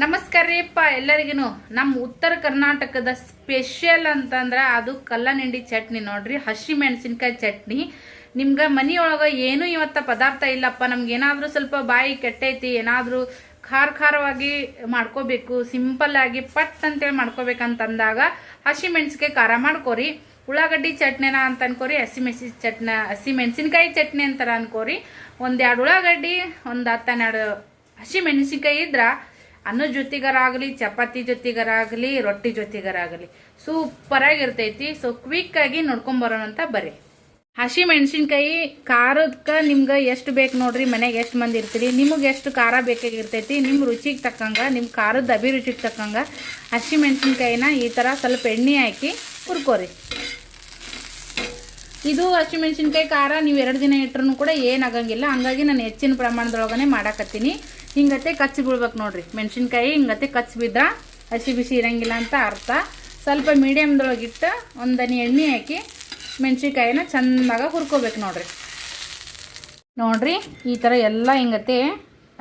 ನಮಸ್ಕಾರ ರೀಪ್ಪ ಎಲ್ಲರಿಗೂ ನಮ್ಮ ಉತ್ತರ ಕರ್ನಾಟಕದ ಸ್ಪೆಷಲ್ ಅಂತಂದ್ರೆ ಅದು ಕಲ್ಲನೆಂಡಿ ಚಟ್ನಿ ನೋಡ್ರಿ. ಹಸಿ ಮೆಣಸಿನಕಾಯಿ ಚಟ್ನಿ. ನಿಮ್ಗೆ ಮನೆಯೊಳಗೆ ಏನೂ ಇವತ್ತ ಪದಾರ್ಥ ಇಲ್ಲಪ್ಪ, ನಮ್ಗೆ ಏನಾದರೂ ಸ್ವಲ್ಪ ಬಾಯಿ ಕೆಟ್ಟೈತಿ, ಏನಾದರೂ ಖಾರವಾಗಿ ಮಾಡ್ಕೋಬೇಕು, ಸಿಂಪಲ್ ಆಗಿ ಪಟ್ ಅಂತೇಳಿ ಮಾಡ್ಕೋಬೇಕಂತಂದಾಗ ಹಸಿ ಮೆಣಸಿನಕಾಯಿ ಖಾರ ಮಾಡ್ಕೋರಿ. ಉಳ್ಳಾಗಡ್ಡಿ ಚಟ್ನಿನ ಅಂತ ಅನ್ಕೋರಿ, ಹಸಿ ಮೆಣಸಿನಕಾಯಿ ಚಟ್ನಿ ಅಂತಾರ ಅನ್ಕೋರಿ. ಒಂದೆರಡು ಉಳ್ಳಾಗಡ್ಡಿ, ಒಂದು 10-12 ಹಸಿ ಮೆಣಸಿನಕಾಯಿ ಇದ್ರ ಅನ್ನದ ಜೊತೆಗಾರಾಗಲಿ, ಚಪಾತಿ ಜೊತೆಗಾರಾಗಲಿ, ರೊಟ್ಟಿ ಜೊತೆಗಾರಾಗಲಿ ಸೂಪರ್ ಆಗಿರ್ತೈತಿ. ಸೊ ಕ್ವಿಕ್ ಆಗಿ ನೋಡ್ಕೊಂಬರೋಣ ಅಂತ ಬರ್ರಿ. ಹಸಿ ಮೆಣಸಿನ್ಕಾಯಿ ಖಾರಕ್ಕೆ ನಿಮ್ಗೆ ಎಷ್ಟು ಬೇಕು ನೋಡ್ರಿ, ಮನೆಗೆ ಎಷ್ಟು ಮಂದಿ ಇರ್ತೀರಿ, ನಿಮಗೆ ಎಷ್ಟು ಖಾರ ಬೇಕಾಗಿರ್ತೈತಿ ನಿಮ್ಮ ರುಚಿಗೆ ತಕ್ಕಂಗೆ, ನಿಮ್ಮ ಖಾರದ ಅಭಿರುಚಿಗೆ ತಕ್ಕಂಗೆ ಹಸಿ ಮೆಣಸಿನ್ಕಾಯಿನ ಈ ಥರ ಸ್ವಲ್ಪ ಎಣ್ಣೆ ಹಾಕಿ ಹುರ್ಕೋರಿ. ಇದು ಹಸಿ ಮೆಣಸಿನ್ಕಾಯಿ ಖಾರ ನೀವು 2 ದಿನ ಇಟ್ಟರೂ ಕೂಡ ಏನಾಗಂಗಿಲ್ಲ. ಹಂಗಾಗಿ ನಾನು ಹೆಚ್ಚಿನ ಪ್ರಮಾಣದೊಳಗನೆ ಮಾಡಾಕತ್ತೀನಿ. ಹಿಂಗತ್ತೆ ಕಚ್ಚಿ ಬೀಳ್ಬೇಕು ನೋಡ್ರಿ. ಮೆಣಸಿನ್ಕಾಯಿ ಹಿಂಗತ್ತೆ ಕಚ್ಚಿ ಬಿದ್ದ ಹಸಿ ಬಿಸಿ ಇರಂಗಿಲ್ಲ ಅಂತ ಅರ್ಥ. ಸ್ವಲ್ಪ ಮೀಡಿಯಮ್ದೊಳಗಿಟ್ಟು ಒಂದನಿ ಎಣ್ಣೆ ಹಾಕಿ ಮೆಣಸಿನ್ಕಾಯಿನ ಚೆಂದಾಗ ಹುರ್ಕೋಬೇಕು ನೋಡ್ರಿ. ಈ ಥರ ಎಲ್ಲ ಹಿಂಗತ್ತೆ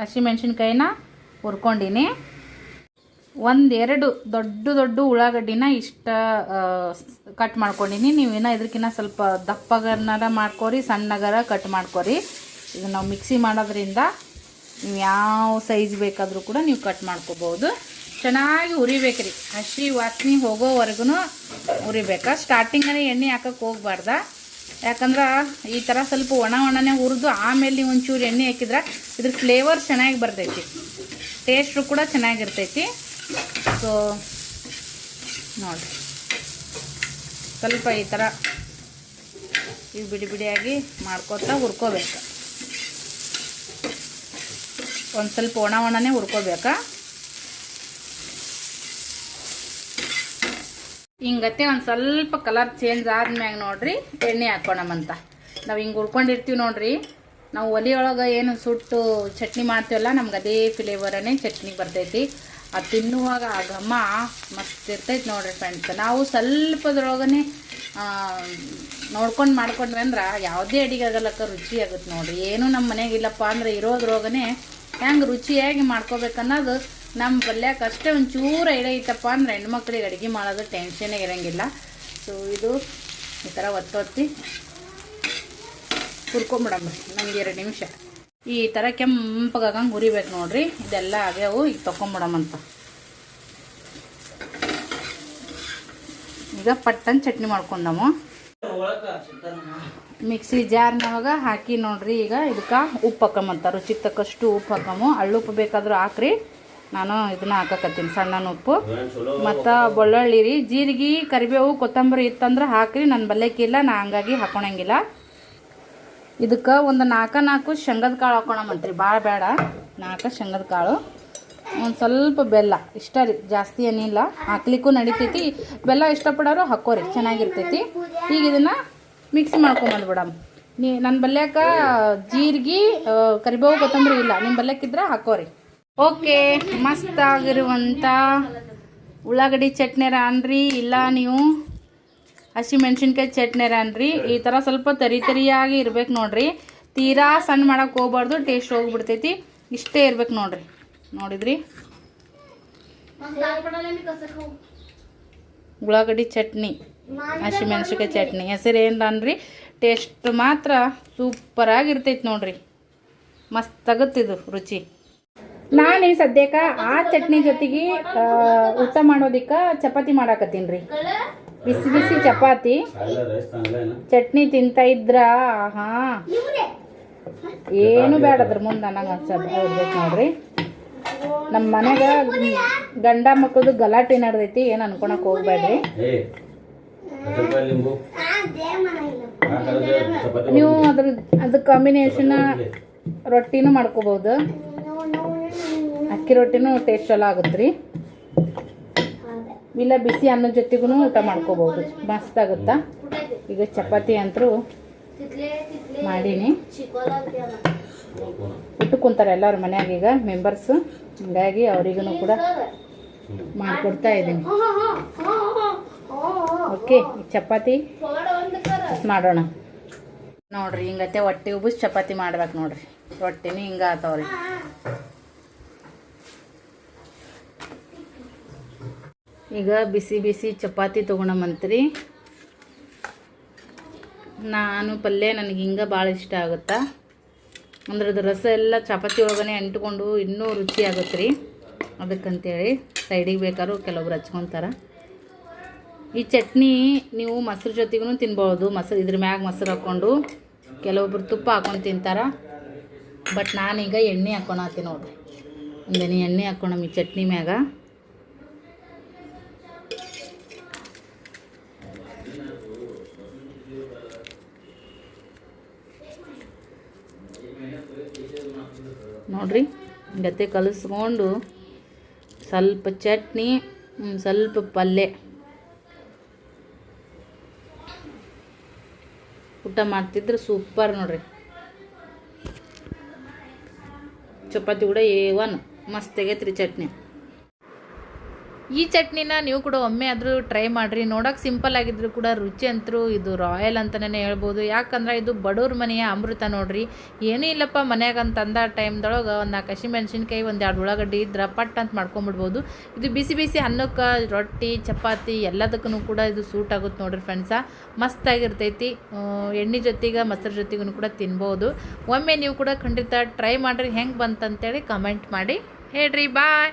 ಹಸಿ ಮೆಣಸಿನ್ಕಾಯಿನ ಹುರ್ಕೊಂಡಿನಿ. 1-2 ದೊಡ್ಡ ಉಳ್ಳಾಗಡ್ಡಿನ ಇಷ್ಟ ಕಟ್ ಮಾಡ್ಕೊಂಡಿನಿ. ನೀವೇನೋ ಇದಕ್ಕಿಂತ ಸ್ವಲ್ಪ ದಪ್ಪಗನಾರ ಮಾಡ್ಕೊರಿ, ಸಣ್ಣಗರ ಕಟ್ ಮಾಡ್ಕೊರಿ. ಈಗ ನಾವು ಮಿಕ್ಸಿ ಮಾಡೋದ್ರಿಂದ ನೀವು ಯಾವ ಸೈಜ್ ಬೇಕಾದರೂ ಕೂಡ ನೀವು ಕಟ್ ಮಾಡ್ಕೋಬೋದು. ಚೆನ್ನಾಗಿ ಉರಿಬೇಕ್ರಿ, ಹಸಿ ವಾಸನೆ ಹೋಗೋವರೆಗೂ ಉರಿಬೇಕಾ. ಸ್ಟಾರ್ಟಿಂಗನೇ ಎಣ್ಣೆ ಹಾಕಕ್ಕೆ ಹೋಗ್ಬಾರ್ದ, ಯಾಕಂದ್ರೆ ಈ ಥರ ಸ್ವಲ್ಪ ಒಣನೆ ಹುರಿದು ಆಮೇಲೆ ನೀವು ಒಂಚೂರು ಎಣ್ಣೆ ಹಾಕಿದ್ರೆ ಇದ್ರ ಫ್ಲೇವರ್ ಚೆನ್ನಾಗಿ ಬರ್ತೈತಿ, ಟೇಸ್ಟು ಕೂಡ ಚೆನ್ನಾಗಿರ್ತೈತಿ. ಸೊ ನೋಡಿರಿ, ಸ್ವಲ್ಪ ಈ ಥರ ಇವು ಬಿಡಿಯಾಗಿ ಮಾಡ್ಕೊತಾ ಹುರ್ಕೋಬೇಕು. ಒಂದು ಸ್ವಲ್ಪ ಒಣನೆ ಹುರ್ಕೋಬೇಕಾ. ಹಿಂಗತ್ತೆ ಒಂದು ಸ್ವಲ್ಪ ಕಲರ್ ಚೇಂಜ್ ಆದ್ಮ್ಯಾಗ ನೋಡ್ರಿ ಎಣ್ಣೆ ಹಾಕೋಣಮಂತ. ನಾವು ಹಿಂಗೆ ಹುರ್ಕೊಂಡಿರ್ತೀವಿ ನೋಡ್ರಿ, ನಾವು ಒಲೆಯೊಳಗೆ ಏನು ಸುಟ್ಟು ಚಟ್ನಿ ಮಾಡ್ತೀವಲ್ಲ, ನಮ್ಗೆ ಅದೇ ಫ್ಲೇವರನೇ ಚಟ್ನಿ ಬರ್ತೈತಿ. ಅದು ತಿನ್ನುವಾಗ ಆ ಘಮ ಮಸ್ತ್ ಇರ್ತೈತಿ ನೋಡ್ರಿ ಫ್ರೆಂಡ್ಸ್. ನಾವು ಸ್ವಲ್ಪದ್ರೊಳಗನೆ ನೋಡ್ಕೊಂಡು ಮಾಡ್ಕೊಂಡ್ವಿ ಅಂದ್ರೆ ಯಾವುದೇ ಅಡಿಗೆ ಆಗಲ್ಲಕ್ಕ ರುಚಿ ಆಗುತ್ತೆ ನೋಡ್ರಿ. ಏನು ನಮ್ಮ ಮನೆಗಿಲ್ಲಪ್ಪ ಅಂದ್ರೆ ಇರೋದ್ರೊಳಗನೆ ಹೆಂಗೆ ರುಚಿಯಾಗಿ ಮಾಡ್ಕೋಬೇಕನ್ನೋದು ನಮ್ಮ ಪಲ್ಯಕ್ಕೆ ಅಷ್ಟೇ ಒಂಚೂರು ಐಡಿಯಾ ಐತಪ್ಪ ಅಂದ್ರೆ ಹೆಣ್ಮಕ್ಳಿಗೆ ಅಡುಗೆ ಮಾಡೋದು ಟೆನ್ಷನೇ ಇರೋಂಗಿಲ್ಲ. ಸೊ ಇದು ಈ ಥರ ಒತ್ತೊತ್ತಿ ಹುರ್ಕೊಂಬಿಡಮ್ರಿ ನಮ್ಗೆ 2 ನಿಮಿಷ. ಈ ಥರ ಕೆಂಪಗಾಗಂಗೆ ಹುರಿಬೇಕು ನೋಡ್ರಿ. ಇದೆಲ್ಲ ಆಗ್ಯಾವು, ಈಗ ತೊಗೊಂಬಿಡಮಂತ. ಈಗ ಪಟ್ಟನ್ ಚಟ್ನಿ ಮಾಡ್ಕೊಂಡವು ಮಿಕ್ಸಿ ಜಾರ್ನೊಳಗ ಹಾಕಿ ನೋಡ್ರಿ. ಈಗ ಇದಕ್ಕೆ ಉಪ್ಪು ಹಾಕಮಂತ, ರುಚಿಗೆ ತಕ್ಕಷ್ಟು ಉಪ್ಪು ಹಾಕಮು. ಹಳ್ಳುಪ್ಪು ಬೇಕಾದರೂ ಹಾಕ್ರಿ, ನಾನು ಇದನ್ನ ಹಾಕಕತ್ತೀನಿ ಸಣ್ಣ ಉಪ್ಪು. ಮತ್ತು ಬೆಳ್ಳುಳ್ಳಿ ರೀ, ಜೀರಿಗೆ, ಕರಿಬೇವು, ಕೊತ್ತಂಬರಿ ಇತ್ತಂದ್ರೆ ಹಾಕ್ರಿ. ನನ್ನ ಬಲ್ಲೆಕ್ಕಿಲ್ಲ, ನಾ ಹಂಗಾಗಿ ಹಾಕೊಳಂಗಿಲ್ಲ. ಇದಕ್ಕೆ ಒಂದು 4 ಶೇಂಗದ ಕಾಳು ಹಾಕೋಣಮಂತ್ರಿ, ಭಾಳ ಬೇಡ. 4 ಶೇಂಗದ ಕಾಳು, ಒಂದು ಸ್ವಲ್ಪ ಬೆಲ್ಲ ಇಷ್ಟ ರೀ, ಜಾಸ್ತಿ ಏನಿಲ್ಲ. ಹಾಕ್ಲಿಕ್ಕೂ ನಡಿತೈತಿ, ಬೆಲ್ಲ ಇಷ್ಟಪಡೋರು ಹಾಕೋರಿ, ಚೆನ್ನಾಗಿರ್ತೈತಿ. ಈಗ ಇದನ್ನು ಮಿಕ್ಸಿ ಮಾಡ್ಕೊಂಬಂದ್ಬಿಡಮ್. ನನ್ನ ಬಲ್ಯಾಕ ಜೀರಿಗೆ, ಕರಿಬೇವು, ಕೊತ್ತಂಬರಿ ಇಲ್ಲ, ನಿಮ್ಮ ಬಲ್ಯಕ್ಕಿದ್ರೆ ಹಾಕೋರಿ. ಓಕೆ, ಮಸ್ತ್ ಆಗಿರುವಂಥ ಉಳ್ಳಾಗಡ್ಡಿ ಚಟ್ನಿರ ಅನ್ರಿ, ಇಲ್ಲ ನೀವು ಹಸಿ ಮೆಣಸಿನ್ಕಾಯಿ ಚಟ್ನಿರ ಅನ್ರಿ. ಈ ಥರ ಸ್ವಲ್ಪ ತರಿಯಾಗಿ ಇರ್ಬೇಕು ನೋಡ್ರಿ. ತೀರಾ ಸಣ್ಣ ಮಾಡಕ್ಕೆ ಹೋಗ್ಬಾರ್ದು, ಟೇಸ್ಟ್ ಹೋಗ್ಬಿಡ್ತೈತಿ. ಇಷ್ಟೇ ಇರ್ಬೇಕು ನೋಡ್ರಿ. ನೋಡಿದ್ರಿ, ಉಳ್ಳಾಗಡ್ಡಿ ಚಟ್ನಿ, ಹಸಿ ಮೆಣಸಿನ್ಕಾಯಿ ಚಟ್ನಿ ಹೆಸರು ಏನ್ರಿ, ಟೇಸ್ಟ್ ಮಾತ್ರ ಸೂಪರ್ ಆಗಿರ್ತೈತಿ ನೋಡ್ರಿ. ಮಸ್ತ್ ಆಗುತ್ತಿದು ರುಚಿ. ನಾನು ಈ ಸದ್ಯಕ್ಕೆ ಆ ಚಟ್ನಿ ಜೊತೆಗೆ ಊಟ ಮಾಡೋದಕ್ಕೆ ಚಪಾತಿ ಮಾಡಾಕತ್ತೀನಿ ರೀ. ಬಿಸಿ ಬಿಸಿ ಚಪಾತಿ ಚಟ್ನಿ ತಿಂತ ಇದ್ರ ಆಹಾ ಏನು ಬೇಡ ಅದ್ರ ಮುಂದೆ ನನಗೆ ಅನ್ಸಬೇಕು ನೋಡ್ರಿ. ನಮ್ಮ ಮನೆಗೆ ಗಂಡ ಮಕ್ಕಳದು ಗಲಾಟೆ ನಡೆದೈತಿ, ಏನು ಅನ್ಕೊಳಕ್ ಹೋಗ್ಬೇಡ್ರಿ. ನೀವು ಅದ್ರ ಕಾಂಬಿನೇಷನ್ ರೊಟ್ಟಿನೂ ಮಾಡ್ಕೋಬಹುದು, ಅಕ್ಕಿ ರೊಟ್ಟಿನೂ ಟೇಸ್ಟ್ ಎಲ್ಲ ಆಗುತ್ತೆ ರೀ. ಇಲ್ಲ ಬಿಸಿ ಅನ್ನದ ಜೊತೆಗೂ ಊಟ ಮಾಡ್ಕೋಬಹುದು, ಮಸ್ತ್ ಆಗುತ್ತಾ. ಈಗ ಚಪಾತಿ ಅಂತೂ ಮಾಡೀನಿ, ಊಟಕ್ಕೆ ಕುಂತಾರೆ ಎಲ್ಲರೂ ಮನ್ಯಾಗ ಈಗ ಮೆಂಬರ್ಸು, ಹೀಗಾಗಿ ಅವರಿಗೂ ಕೂಡ ಮಾಡಿಕೊಡ್ತಾ ಇದ್ದೀನಿ. ಓಕೆ, ಚಪಾತಿ ಮಾಡೋಣ ನೋಡ್ರಿ. ಹಿಂಗತ್ತೆ ಹೊಟ್ಟೆ ಉಬ್ಬಿಸಿ ಚಪಾತಿ ಮಾಡ್ಬೇಕು ನೋಡ್ರಿ. ರೊಟ್ಟಿನೂ ಹಿಂಗೆ ಆತವ್ರಿ. ಈಗ ಬಿಸಿ ಬಿಸಿ ಚಪಾತಿ ತೊಗೊಳಮಂತ್ರಿ. ನಾನು ಪಲ್ಯ ನನಗೆ ಹಿಂಗೆ ಭಾಳ ಇಷ್ಟ ಆಗುತ್ತಾ, ಅಂದ್ರೆ ಅದು ರಸ ಎಲ್ಲ ಚಪಾತಿ ಒಳಗನೆ ಅಂಟ್ಕೊಂಡು ಇನ್ನೂ ರುಚಿ ಆಗುತ್ತೆ ರೀ. ಅದಕ್ಕಂತೇಳಿ ಸೈಡಿಗೆ ಬೇಕಾದ್ರೂ ಕೆಲವೊಬ್ರು ಹಚ್ಕೊತಾರೆ. ಈ ಚಟ್ನಿ ನೀವು ಮೊಸರು ಜೊತೆಗೂ ತಿನ್ಬೋದು. ಮೊಸರು ಇದ್ರ ಮ್ಯಾಗ ಮೊಸರು ಹಾಕ್ಕೊಂಡು, ಕೆಲವೊಬ್ರು ತುಪ್ಪ ಹಾಕ್ಕೊಂಡು ತಿಂತಾರೆ. ಬಟ್ ನಾನೀಗ ಎಣ್ಣೆ ಹಾಕ್ಕೊಳತ್ತೀನಿ ನೋಡಿರಿ. ಒಂದೇನಿ ಎಣ್ಣೆ ಹಾಕ್ಕೊಳ ಈ ಚಟ್ನಿ ಮ್ಯಾಗ. ನೋಡಿರಿ ಗತ್ತೆ ಕಲಿಸ್ಕೊಂಡು ಸ್ವಲ್ಪ ಚಟ್ನಿ, ಸ್ವಲ್ಪ ಪಲ್ಯ ಊಟ ಮಾಡ್ತಿದ್ರೆ ಸೂಪರ್ ನೋಡ್ರಿ. ಚಪಾತಿ ಕೂಡ A1 ಮಸ್ತ್ ಆಗೈತ್ರಿ ಚಟ್ನಿ. ಈ ಚಟ್ನಿನ ನೀವು ಕೂಡ ಒಮ್ಮೆ ಆದರೂ ಟ್ರೈ ಮಾಡಿರಿ. ನೋಡೋಕೆ ಸಿಂಪಲ್ ಆಗಿದ್ರು ಕೂಡ ರುಚಿ ಅಂತರೂ ಇದು ರಾಯಲ್ ಅಂತಲೇ ಹೇಳ್ಬೋದು. ಯಾಕಂದ್ರೆ ಇದು ಬಡವ್ರ ಮನೆಯ ಅಮೃತ ನೋಡ್ರಿ. ಏನೂ ಇಲ್ಲಪ್ಪ ಮನ್ಯಾಗ ಅಂತ ಅಂದ ಟೈಮ್ದೊಳಗೆ ಒಂದು 4 ಹಸಿಮೆಣ್ಸಿನ್ಕಾಯಿ, 1 2 ಉಳ್ಳಾಗಡ್ಡಿ ಇದ್ರೆ ಪಟ್ ಅಂತ ಮಾಡ್ಕೊಂಬಿಡ್ಬೋದು. ಇದು ಬಿಸಿ ಬಿಸಿ ಅನ್ನಕ್ಕೆ, ರೊಟ್ಟಿ, ಚಪಾತಿ ಎಲ್ಲದಕ್ಕೂ ಕೂಡ ಇದು ಸೂಟ್ ಆಗುತ್ತೆ ನೋಡ್ರಿ ಫ್ರೆಂಡ್ಸ. ಮಸ್ತಾಗಿರ್ತೈತಿ. ಎಣ್ಣೆ ಜೊತೆಗೆ ಮೊಸರು ಜೊತೆಗೂ ಕೂಡ ತಿನ್ಬೋದು. ಒಮ್ಮೆ ನೀವು ಕೂಡ ಖಂಡಿತ ಟ್ರೈ ಮಾಡಿರಿ. ಹೆಂಗೆ ಬಂತಂತೇಳಿ ಕಮೆಂಟ್ ಮಾಡಿ ಹೇಳ್ರಿ. ಬಾಯ್.